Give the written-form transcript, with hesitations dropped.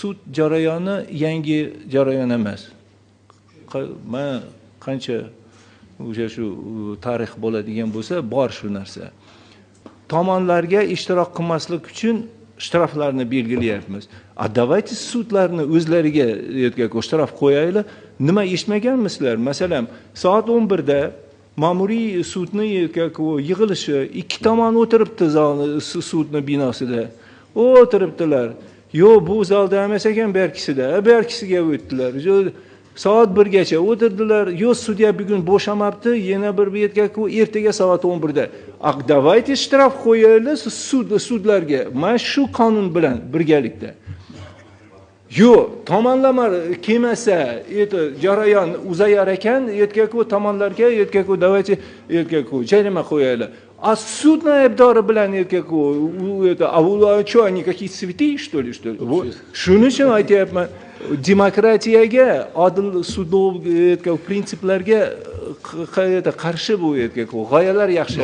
Sud jarayoni yangi jarayon emas. Men qancha o'sha shu tarix bo'ladigan bo'lsa, bor shu narsa. Tomonlarga ishtirok qilmaslik uchun shtraflarni belgilayapmiz. Давайте sudlarni o'zlariga shtraf qo'yaylik. Nima eshitmaganmisizlar? Masalan, soat 11 da ma'muriy sudni yig'ilishi, ikki tomon o'tiribdi sudni binosida. O'tiribdilar. Yo, bu zalda emas ekan, berkisida. Berkisiga o'tdilar. Soat 1gacha o'tirdilar. Yo, sudya bugun bo'shamabdi, yana bir ertaga soat 11 da. Давайте shtraf qo'yaylik sudlarga. Men shu qonun bilan birgalikda. Yo, tomonlama kelmasa, jarayon uzayar ekan, tomonlarga давайте jarima qo'yaylik. А суд aybdori bilan что, они какие цветы, что ли? Shuning uchun aytyapman, demokratiyaga, adil sudlov prinsiplarga qarshi bu g'oyalar yaxshi.